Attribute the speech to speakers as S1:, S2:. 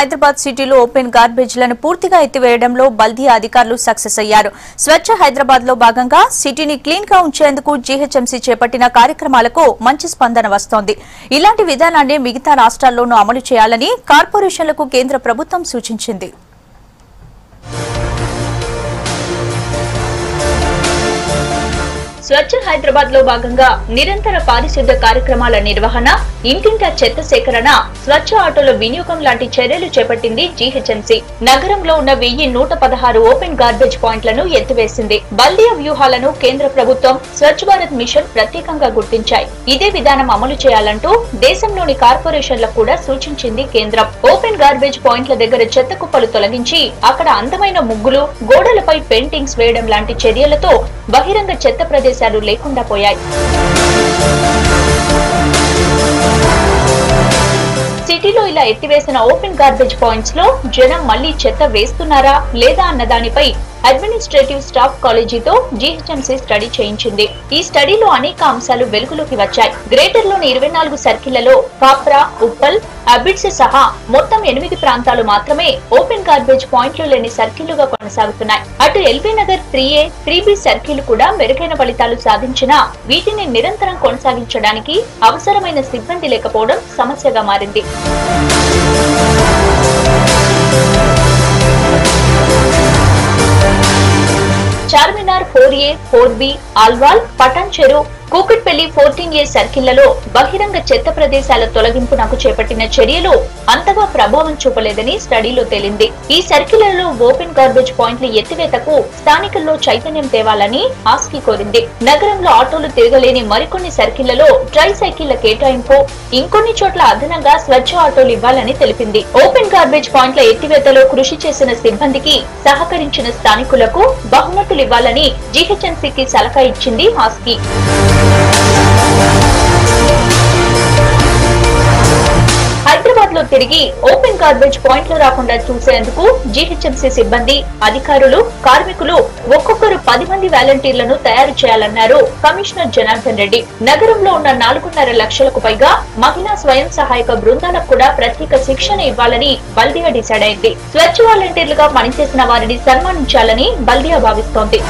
S1: హైదరాబాద్ సిటీలో ఓపెన్ గార్బేజ్లను పూర్తిగా ఎత్తివేయడంలో బల్దియా అధికారులు సక్సెస్ అయ్యారు. స్వచ్ఛ హైదరాబాద్ లో భాగంగా సిటీని క్లీన్ గా ఉంచేందుకు జీహెచ్ఎంసీ చేపట్టిన కార్యక్రమాలకు మంచి స్పందన వస్తోంది. ఇలాంటి విధానాన్ని మిగతా రాష్ట్రాల్లోనూ అమలు చేయాలని కార్పొరేషన్లకు కేంద్ర ప్రభుత్వం సూచించింది. స్వచ్ఛ హైదరాబాద్ లో భాగంగా నిరంతర పారిశుద్ధ్య కార్యక్రమాల నిర్వహణ, ఇంటింటా చెత్త సేకరణ, స్వచ్ఛ ఆటోల వినియోగం లాంటి చర్యలు చేపట్టింది జీహెచ్ఎంసీ. నగరంలో ఉన్న 1116 ఓపెన్ గార్బేజ్ పాయింట్లను ఎత్తివేసింది. బల్దియా వ్యూహాలను కేంద్ర ప్రభుత్వం, స్వచ్ఛ భారత్ మిషన్ ప్రత్యేకంగా గుర్తించాయి. ఇదే విధానం అమలు చేయాలంటూ దేశంలోని కార్పొరేషన్లకు కూడా సూచించింది కేంద్రం. ఓపెన్ గార్బేజ్ పాయింట్ల దగ్గర చెత్త కుప్పలు తొలగించి అక్కడ అందమైన ముగ్గులు, గోడలపై పెయింటింగ్స్ వేయడం లాంటి చర్యలతో బహిరంగ చెత్త ప్రదేశాలు లేకుండా పోయాయి. సిటీలో ఇలా ఎత్తివేసిన ఓపెన్ గార్బేజ్ పాయింట్స్ లో జనం మళ్లీ చెత్త వేస్తున్నారా లేదా అన్న దానిపై అడ్మినిస్ట్రేటివ్ స్టాఫ్ కాలేజీతో జీహెచ్ఎంసీ స్టడీ చేయించింది. ఈ స్టడీలో అనేక అంశాలు వెలుగులోకి వచ్చాయి. గ్రేటర్ లోని 24 సర్కిళ్లలో కాప్రా, ఉప్పల్, అబిడ్స్ సహా మొత్తం 8 ప్రాంతాలు మాత్రమే ఓపెన్ గార్బేజ్ పాయింట్లు లేని సర్కిళ్లుగా కొనసాగుతున్నాయి. అటు LB Nagar 3A, 3B circle కూడా మెరుగైన ఫలితాలు సాధించినా వీటిని నిరంతరం కొనసాగించడానికి అవసరమైన సిబ్బంది లేకపోవడం సమస్యగా మారింది. చార్మినార్ 4A, 4B, ఆల్వాల్, పటాన్ చెరు, కూకట్పల్లి 14A సర్కిళ్లలో బహిరంగ చెత్త ప్రదేశాల తొలగింపునకు చేపట్టిన చర్యలు అంతగా ప్రభావం చూపలేదని స్టడీలో తేలింది. ఈ సర్కిళ్లలో ఓపెన్ గార్బేజ్ పాయింట్ల ఎత్తివేతకు స్థానికుల్లో చైతన్యం తేవాలని ఆస్కీ కోరింది. నగరంలో ఆటోలు తిరగలేని మరికొన్ని సర్కిళ్లలో ట్రై సైకిళ్ల కేటాయింపు, ఇంకొన్ని చోట్ల అదనంగా స్వచ్ఛ ఆటోలు ఇవ్వాలని తెలిపింది. ఓపెన్ గార్బేజ్ పాయింట్ల ఎత్తివేతలో కృషి చేసిన సిబ్బందికి సహకరించిన స్థానికులకు బహుమతులు ఇవ్వాలని జీహెచ్ఎంసీకి సలహా ఇచ్చింది ఆస్కీ. హైదరాబాద్ లో తిరిగి ఓపెన్ గార్బేజ్ పాయింట్లు రాకుండా చూసేందుకు జీహెచ్ఎంసీ సిబ్బంది, అధికారులు, కార్మికులు ఒక్కొక్కరు 10 మంది వాలంటీర్లను తయారు చేయాలన్నారు కమిషనర్ జనార్దన్ రెడ్డి. నగరంలో ఉన్న 4.5 లక్షలకు పైగా మహిళా స్వయం సహాయక బృందాలకు కూడా ప్రత్యేక శిక్షణ ఇవ్వాలని బల్దియా డిసైడ్ అయింది. స్వచ్ఛ వాలంటీర్లుగా పనిచేసిన వారిని సన్మానించాలని బల్దియా భావిస్తోంది.